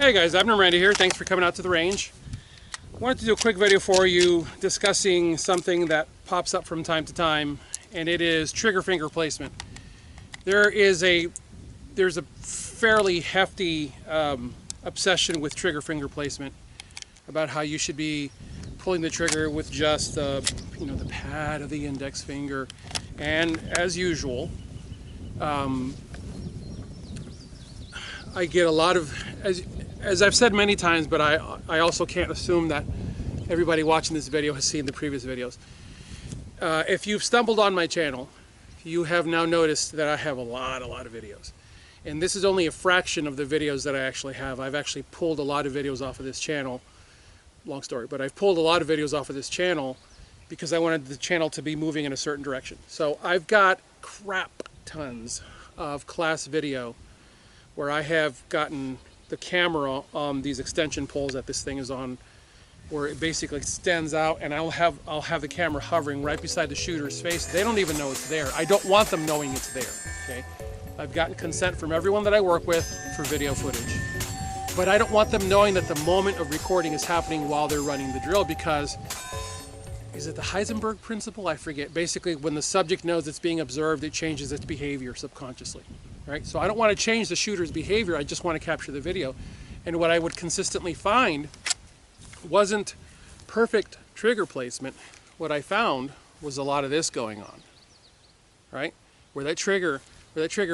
Hey guys, Abner Miranda here. Thanks for coming out to the range. I wanted to do a quick video for you discussing something that pops up from time to time, and it is trigger finger placement. There's a fairly hefty obsession with trigger finger placement, about how you should be pulling the trigger with just the pad of the index finger, and as usual, I get a lot of, as I've said many times, but I also can't assume that everybody watching this video has seen the previous videos. If you've stumbled on my channel, you have now noticed that I have a lot of videos. And this is only a fraction of the videos that I actually have. I've actually pulled a lot of videos off of this channel. Long story, but I've pulled a lot of videos off of this channel because I wanted the channel to be moving in a certain direction. So I've got crap tons of class video where I have gotten the camera on these extension poles that this thing is on, where it basically extends out, and I'll have the camera hovering right beside the shooter's face. They don't even know it's there. I don't want them knowing it's there, okay? I've gotten consent from everyone that I work with for video footage. But I don't want them knowing that the moment of recording is happening while they're running the drill, because, is it the Heisenberg principle? I forget. Basically, when the subject knows it's being observed, it changes its behavior subconsciously. Right? So I don't want to change the shooter's behavior, I just want to capture the video. And what I would consistently find wasn't perfect trigger placement. What I found was a lot of this going on, right? Where that trigger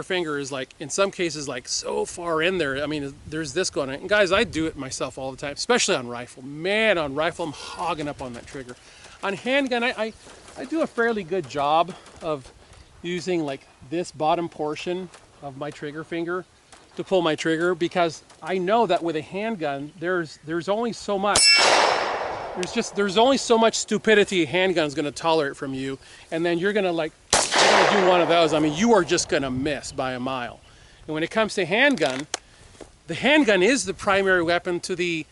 finger is, like, in some cases, like so far in there. I mean, there's this going on. And guys, I do it myself all the time, especially on rifle. Man, on rifle, I'm hogging up on that trigger. On handgun, I do a fairly good job of using like this bottom portion of my trigger finger to pull my trigger, because I know that with a handgun there's only so much stupidity a handgun's going to tolerate from you, and then you're going to do one of those. I mean, you are just going to miss by a mile. And when it comes to handgun, the handgun is the primary weapon to the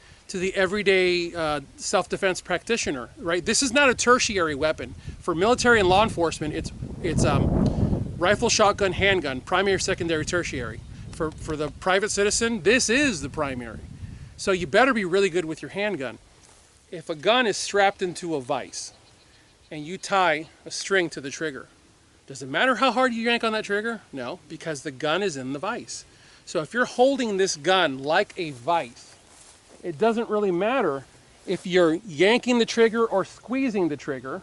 everyday self-defense practitioner, right? This is not a tertiary weapon. For military and law enforcement, it's rifle, shotgun, handgun, primary, secondary, tertiary. For the private citizen, this is the primary. So you better be really good with your handgun. If a gun is strapped into a vise and you tie a string to the trigger, does it matter how hard you yank on that trigger? No, because the gun is in the vise. So if you're holding this gun like a vise, it doesn't really matter if you're yanking the trigger or squeezing the trigger.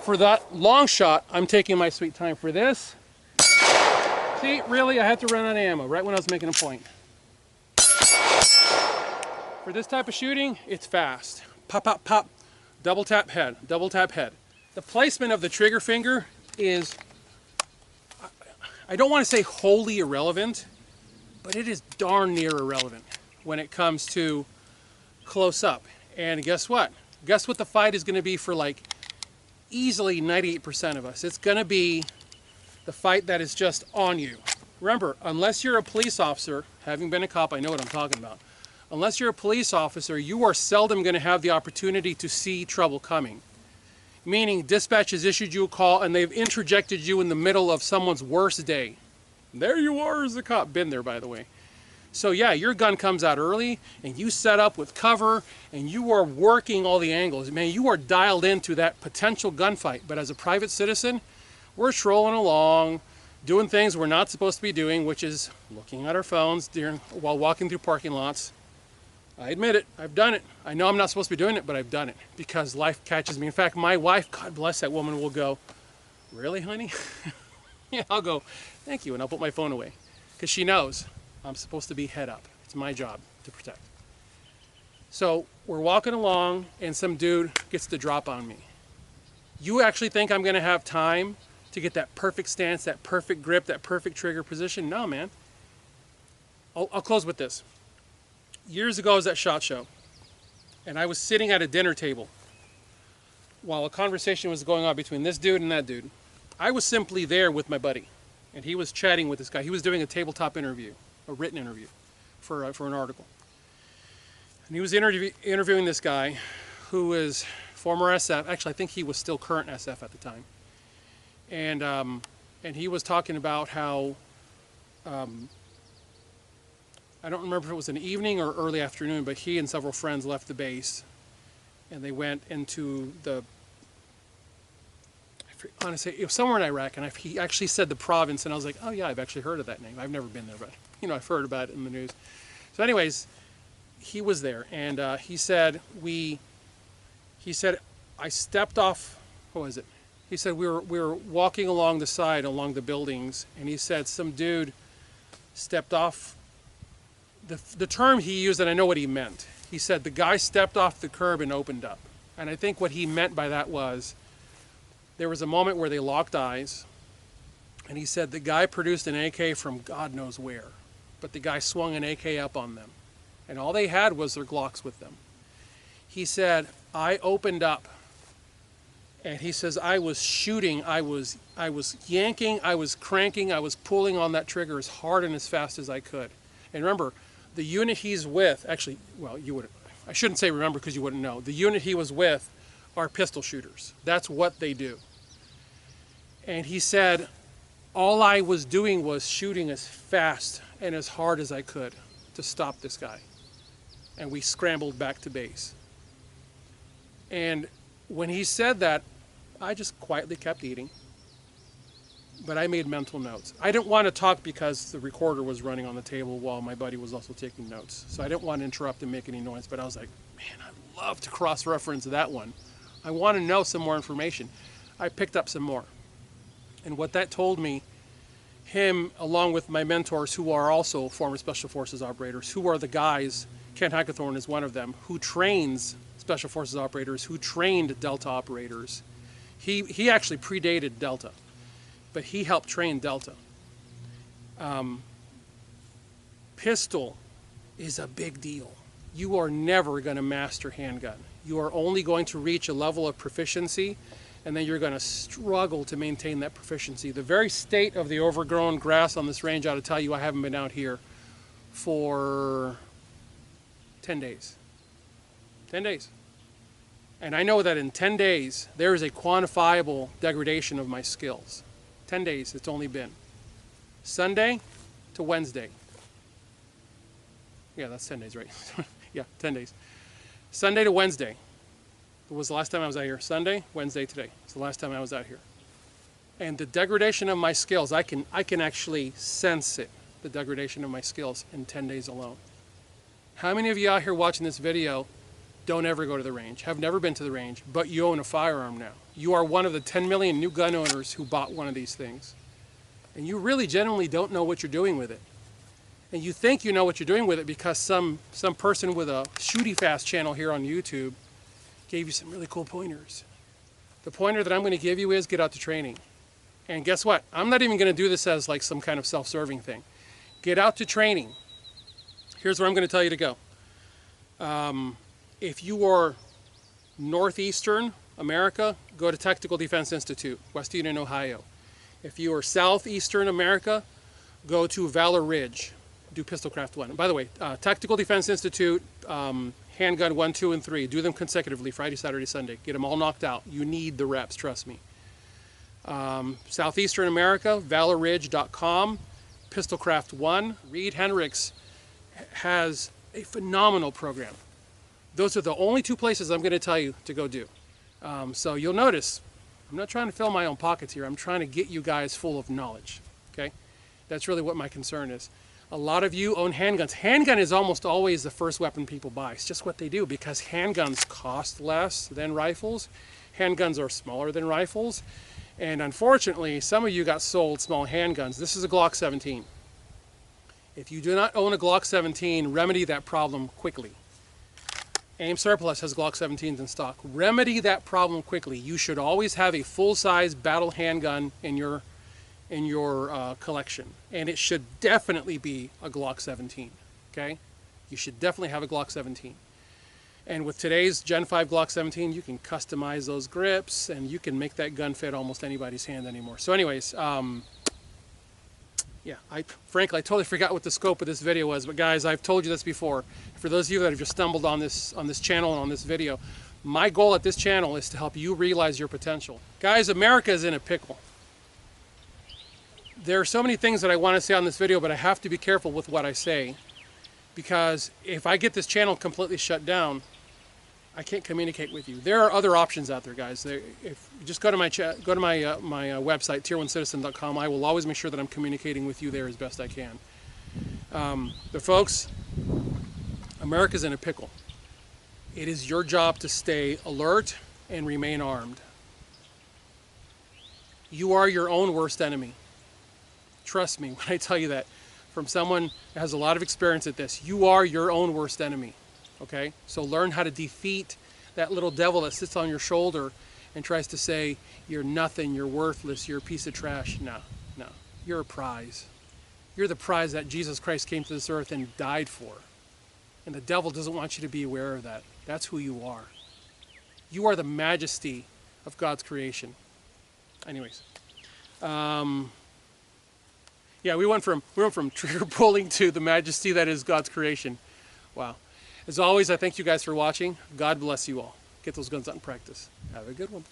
For that long shot, I'm taking my sweet time. For this, see, really, I had to run out of ammo right when I was making a point. For this type of shooting, it's fast. Pop, pop, pop, double tap head, double tap head. The placement of the trigger finger is, I don't want to say wholly irrelevant, but it is darn near irrelevant when it comes to close up. And guess what? Guess what the fight is going to be for, like, easily 98% of us? It's going to be the fight that is just on you. Remember, unless you're a police officer, having been a cop, I know what I'm talking about. Unless you're a police officer, you are seldom going to have the opportunity to see trouble coming. Meaning, dispatch has issued you a call and they've interjected you in the middle of someone's worst day. There you are as a cop. Been there, by the way. So yeah, your gun comes out early and you set up with cover and you are working all the angles. Man, you are dialed into that potential gunfight. But as a private citizen, we're strolling along, doing things we're not supposed to be doing, which is looking at our phones while walking through parking lots. I admit it, I've done it. I know I'm not supposed to be doing it, but I've done it because life catches me. In fact, my wife, God bless that woman, will go, "Really, honey?" Yeah, I'll go, "Thank you," and I'll put my phone away because she knows I'm supposed to be head up. It's my job to protect. So we're walking along and some dude gets the drop on me. You actually think I'm going to have time to get that perfect stance, that perfect grip, that perfect trigger position? No, man. I'll close with this. Years ago I was at SHOT Show and I was sitting at a dinner table while a conversation was going on between this dude and that dude. I was simply there with my buddy and he was chatting with this guy. He was doing a tabletop interview, a written interview for an article. And he was interviewing this guy who was former SF. Actually, I think he was still current SF at the time. And he was talking about how I don't remember if it was an evening or early afternoon, but he and several friends left the base and they went into the, honestly, it was somewhere in Iraq, and he actually said the province, and I was like, oh yeah, I've actually heard of that name. I've never been there, but you know, I've heard about it in the news. So anyways, he was there, and he said I stepped off, what was it? He said we were walking along the side, along the buildings, and he said some dude stepped off. The term he used, and I know what he meant. He said the guy stepped off the curb and opened up. And I think what he meant by that was there was a moment where they locked eyes, and he said the guy produced an AK from God knows where, but the guy swung an AK up on them, and all they had was their Glocks with them. He said, I opened up, and he says I was shooting, I was yanking, I was cranking, I was pulling on that trigger as hard and as fast as I could. And remember, the unit he's with, actually, well, I shouldn't say remember because you wouldn't know. The unit he was with are pistol shooters. That's what they do. And he said, all I was doing was shooting as fast and as hard as I could to stop this guy. And we scrambled back to base. And when he said that, I just quietly kept eating. But I made mental notes. I didn't want to talk because the recorder was running on the table while my buddy was also taking notes. So I didn't want to interrupt and make any noise, but I was like, man, I'd love to cross-reference that one. I want to know some more information. I picked up some more. And what that told me, him along with my mentors who are also former Special Forces operators, who are the guys, Kent Hackathorn is one of them, who trains Special Forces operators, who trained Delta operators. He actually predated Delta, but he helped train Delta. Pistol is a big deal. You are never going to master handgun. You are only going to reach a level of proficiency, and then you're going to struggle to maintain that proficiency. The very state of the overgrown grass on this range ought to tell you I haven't been out here for 10 days. 10 days. And I know that in 10 days, there is a quantifiable degradation of my skills. 10 days it's only been. Sunday to Wednesday. Yeah, that's 10 days, right? Yeah, 10 days. Sunday to Wednesday. What was the last time I was out here? Sunday, Wednesday, today. It's the last time I was out here. And the degradation of my skills, I can actually sense it, the degradation of my skills in 10 days alone. How many of you out here watching this video don't ever go to the range, have never been to the range, but you own a firearm now? You are one of the 10 million new gun owners who bought one of these things. And you really genuinely don't know what you're doing with it. And you think you know what you're doing with it because some person with a Shooty Fast channel here on YouTube gave you some really cool pointers. The pointer that I'm going to give you is get out to training. And guess what? I'm not even going to do this as like some kind of self-serving thing. Get out to training. Here's where I'm going to tell you to go. If you are northeastern America, go to Tactical Defense Institute, West Union, Ohio. If you are southeastern America, go to Valor Ridge, do Pistolcraft 1. And by the way, Tactical Defense Institute, handgun 1, 2, and 3, do them consecutively, Friday, Saturday, Sunday. Get them all knocked out. You need the reps, trust me. Southeastern America, valorridge.com, Pistolcraft 1. Reed Hendricks has a phenomenal program. Those are the only two places I'm going to tell you to go do. So you'll notice, I'm not trying to fill my own pockets here. I'm trying to get you guys full of knowledge, okay? That's really what my concern is. A lot of you own handguns. Handgun is almost always the first weapon people buy. It's just what they do because handguns cost less than rifles. Handguns are smaller than rifles. And unfortunately, some of you got sold small handguns. This is a Glock 17. If you do not own a Glock 17, remedy that problem quickly. Aim Surplus has Glock 17s in stock. Remedy that problem quickly. You should always have a full-size battle handgun in your collection, and it should definitely be a Glock 17. Okay, you should definitely have a Glock 17. And with today's Gen 5 Glock 17, you can customize those grips, and you can make that gun fit almost anybody's hand anymore. So, anyways, yeah, frankly, I totally forgot what the scope of this video was, but guys, I've told you this before. For those of you that have just stumbled on this channel and on this video, my goal at this channel is to help you realize your potential. Guys, America is in a pickle. There are so many things that I want to say on this video, but I have to be careful with what I say because if I get this channel completely shut down, I can't communicate with you. There are other options out there, guys. If just go to my website, tier1citizen.com. I will always make sure that I'm communicating with you there as best I can. But folks, America's in a pickle. It is your job to stay alert and remain armed. You are your own worst enemy. Trust me when I tell you that. From someone that has a lot of experience at this, you are your own worst enemy. Okay? So learn how to defeat that little devil that sits on your shoulder and tries to say, you're nothing, you're worthless, you're a piece of trash. No, no. You're a prize. You're the prize that Jesus Christ came to this earth and died for. And the devil doesn't want you to be aware of that. That's who you are. You are the majesty of God's creation. Anyways. Yeah, we went from trigger pulling to the majesty that is God's creation. Wow. As always, I thank you guys for watching. God bless you all. Get those guns out and practice. Have a good one.